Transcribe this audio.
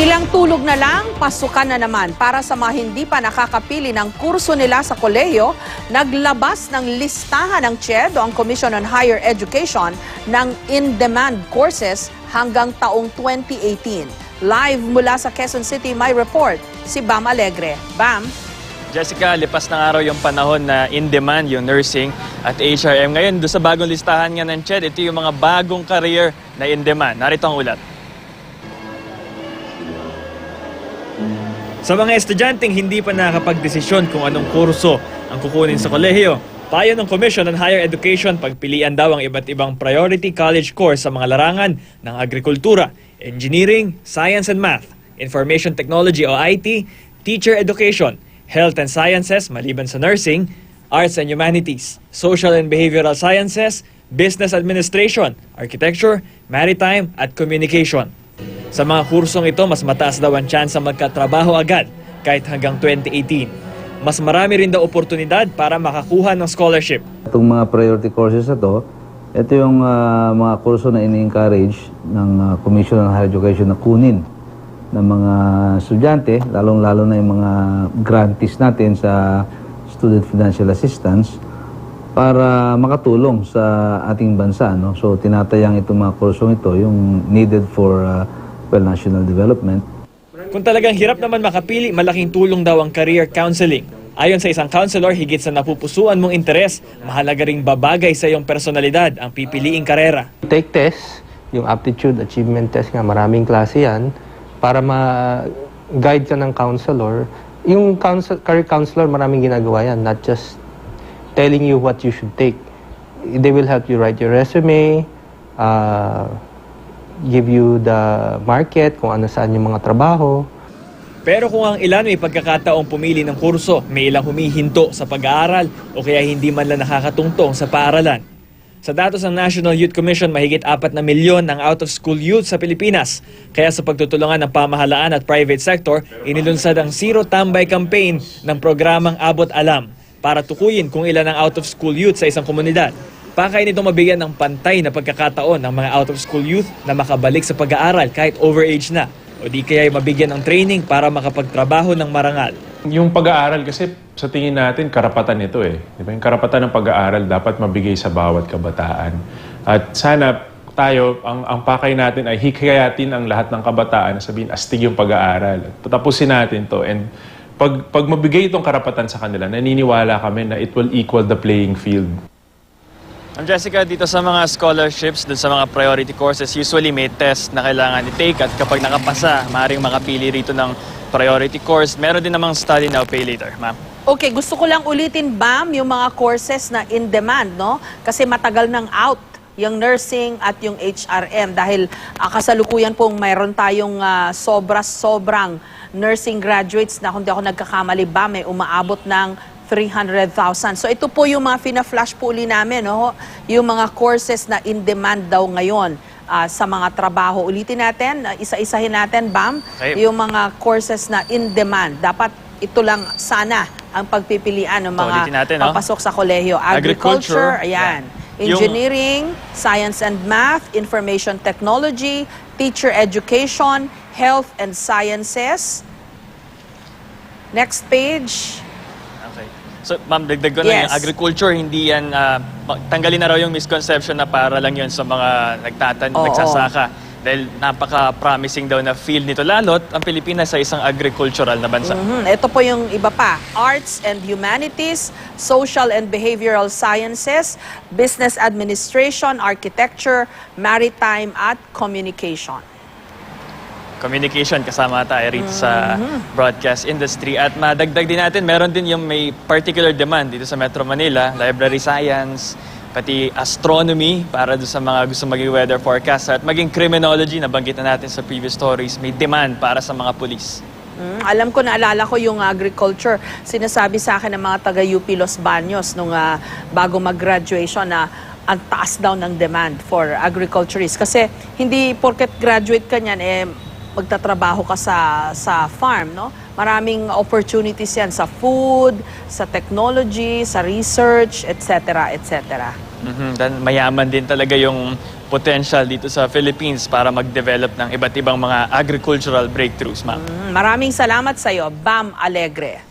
Ilang tulog na lang, pasukan na naman. Para sa mga hindi pa nakakapili ng kurso nila sa kolehiyo, naglabas ng listahan ng CHED o ang Commission on Higher Education ng in-demand courses hanggang taong 2018. Live mula sa Quezon City, may report si Bam Alegre. Bam? Jessica, lipas ng araw yung panahon na in-demand yung nursing at HRM. Ngayon, doon sa bagong listahan nga ng CHED, ito yung mga bagong career na in-demand. Narito ang ulat. Sa mga estudyanteng hindi pa nakakapagdesisyon kung anong kurso ang kukunin sa kolehiyo, payo ng Commission on Higher Education pagpilian daw ang iba't ibang priority college course sa mga larangan ng agrikultura, engineering, science and math, information technology o IT, teacher education, health and sciences maliban sa nursing, arts and humanities, social and behavioral sciences, business administration, architecture, maritime at communication. Sa mga kursong ito, mas mataas daw ang tsansa magkatrabaho agad kahit hanggang 2018. Mas marami rin daw oportunidad para makakuha ng scholarship. Itong mga priority courses na ito yung mga kurso na ini-encourage ng Commission on Higher Education na kunin ng mga estudyante, lalong-lalo na yung mga grantees natin sa Student Financial Assistance para makatulong sa ating bansa. No? So tinatayang itong mga kursong ito, yung needed for national development. Kung talagang hirap naman makapili, malaking tulong daw ang career counseling. Ayon sa isang counselor, higit sa napupusuan mong interes, mahalaga ring babagay sa iyong personalidad ang pipiliing karera. Take test, yung aptitude achievement test nga, maraming klase yan, para ma-guide ka ng counselor. Yung career counselor, maraming ginagawa yan, not just telling you what you should take. They will help you write your resume, give you the market, kung ano saan yung mga trabaho. Pero kung ang ilan may pagkakataong pumili ng kurso, may ilang humihinto sa pag-aaral o kaya hindi man lang nakakatungtong sa paaralan. Sa datos ng National Youth Commission, mahigit 4 na milyon ang out-of-school youth sa Pilipinas. Kaya sa pagtutulungan ng pamahalaan at private sector, inilunsad ang Zero Tambay campaign ng programang Abot Alam para tukuyin kung ilan ang out-of-school youth sa isang komunidad. Pakain nito mabigyan ng pantay na pagkakataon ng mga out-of-school youth na makabalik sa pag-aaral kahit overage na o di kaya mabigyan ng training para makapagtrabaho ng marangal. Yung pag-aaral kasi sa tingin natin karapatan ito eh. Diba? Yung karapatan ng pag-aaral dapat mabigay sa bawat kabataan. At sana tayo, ang pakay natin ay hikayatin ang lahat ng kabataan na sabihin astig yung pag-aaral. Tatapusin natin to and pag mabigay itong karapatan sa kanila, naniniwala kami na it will equal the playing field. Jessica, dito sa mga scholarships, dun sa mga priority courses, usually may test na kailangan i-take at kapag nakapasa, maaaring makapili rito ng priority course. Meron din namang study now, pay later, ma'am. Okay, gusto ko lang ulitin, Bam, yung mga courses na in-demand, no? Kasi matagal nang out yung nursing at yung HRM dahil kasalukuyan pong mayroon tayong sobrang nursing graduates na kung di ako nagkakamali ba, may umaabot ng 300,000. So ito po yung mga fina-flash po uli namin, no? Yung mga courses na in-demand daw ngayon sa mga trabaho. Ulitin natin, isa-isahin natin, Bam, okay. Yung mga courses na in-demand. Dapat ito lang sana ang pagpipilian ng mga papasok sa kolehiyo. Agriculture, ayan. Yeah. Engineering, Science and Math, Information Technology, Teacher Education, Health and Sciences. Next page. So, ma'am, dagdag ko na yung agriculture, hindi yan, tanggalin na raw yung misconception na para lang yun sa mga nagsasaka. Dahil napaka-promising daw na field nito, lalo't ang Pilipinas sa isang agricultural na bansa. Ito po yung iba pa, Arts and Humanities, Social and Behavioral Sciences, Business Administration, Architecture, Maritime at Communication. Communication kasama tayo rito sa broadcast industry. At madagdag din natin, meron din yung may particular demand dito sa Metro Manila, library science, pati astronomy para doon sa mga gusto maging weather forecast at maging criminology, nabanggit na natin sa previous stories, may demand para sa mga pulis. Alam ko, naalala ko yung agriculture. Sinasabi sa akin ng mga taga-UP Los Baños nung bago mag-graduation na ang taas daw ng demand for agriculturists. Kasi hindi porket graduate ka niyan, magtatrabaho ka sa farm, no? Maraming opportunities yan sa food, sa technology, sa research, etc., etc. Then mayaman din talaga yung potential dito sa Philippines para mag-develop ng iba't ibang mga agricultural breakthroughs, ma'am. Maraming salamat sa iyo, Bam Alegre.